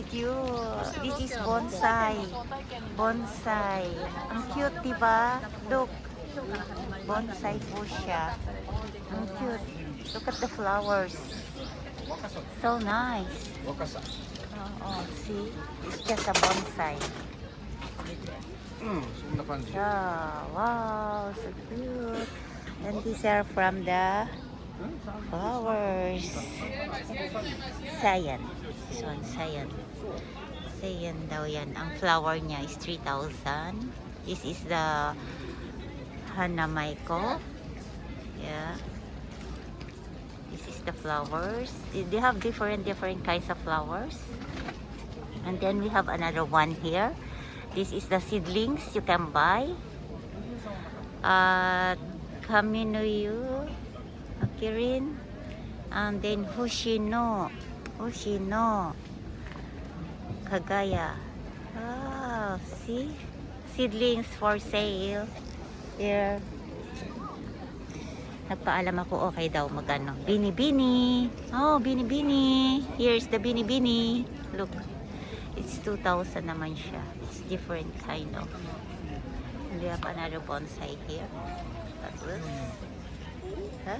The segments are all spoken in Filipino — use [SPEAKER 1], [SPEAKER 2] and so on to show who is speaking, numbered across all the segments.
[SPEAKER 1] cute. This is bonsai. Bonsai. Ang cute, diba? Look. Bonsai po siya. Ang cute. Look at the flowers. So nice. Oh, see? It's just a bonsai.
[SPEAKER 2] そんな感じ。
[SPEAKER 1] Yeah, wow, so cute. And these are from the flowers. Sayan. This one, Sayan. Sayan daw yan. Ang flower niya is 3,000. This is the Hanamaiko. Yeah. This is the flowers. They have different kinds of flowers. And then we have another one here. This is the seedlings you can buy. Kaminuyu, Akirin, and then Hushino, Kagaya. Ah, see? Seedlings for sale. Here. Nagpaalam ako, okay daw magano. Bini-bini. Oh, bini-bini. Here's the bini-bini. Look. It's 2,000 naman siya. It's different kind of. We have another bonsai here. That was. Huh?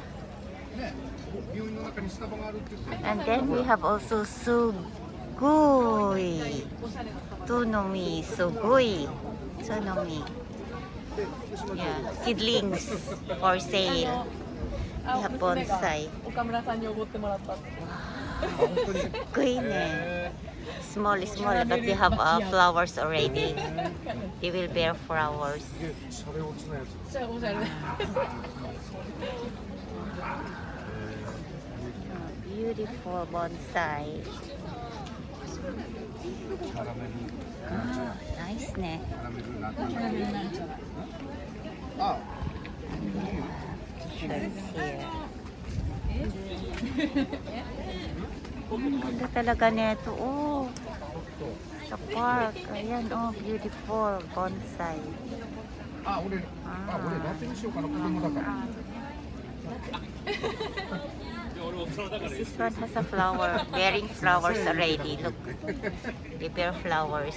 [SPEAKER 1] And then we have also sugoi. Tunomi. Sugoi. Tsunomi. Yeah. Seedlings for sale. We have bonsai.
[SPEAKER 3] 岡村さんにおごってもらったって。
[SPEAKER 1] Queen small, but they have flowers already. They will bear flowers.
[SPEAKER 2] シャレオツなやつ。
[SPEAKER 3] じゃあおしゃれ。
[SPEAKER 1] Beautiful bonsai.
[SPEAKER 2] キャラメル。
[SPEAKER 1] Ah, nice ね。
[SPEAKER 2] キャラメルなんて。
[SPEAKER 3] なんちゃら。
[SPEAKER 2] あ、
[SPEAKER 1] Here. Ang ganda talaga nito. Oh, sa park. Ayan, oh, beautiful bonsai.
[SPEAKER 2] 俺ラテにしようかな、子供だから。
[SPEAKER 1] This one has a flower, bearing flowers already. Look, they bear flowers.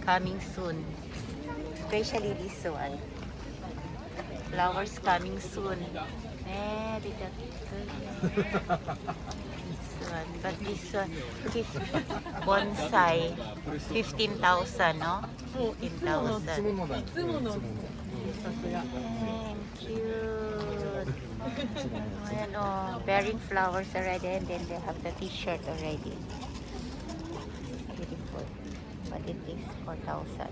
[SPEAKER 1] Coming soon. Especially this one. Flowers coming soon. Very good. This one, but this one, bonsai, 15,000, no? 15,000.
[SPEAKER 2] いつものだ。
[SPEAKER 3] いつもの。さすが。
[SPEAKER 1] Cute. Ayan, oh, bearing flowers already, and then they have the t-shirt already. Beautiful. But it is 4,000.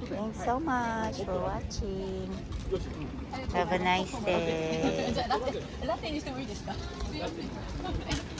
[SPEAKER 1] Thanks so much for watching. Have a nice day.
[SPEAKER 3] じゃあラテにしてもいいですか？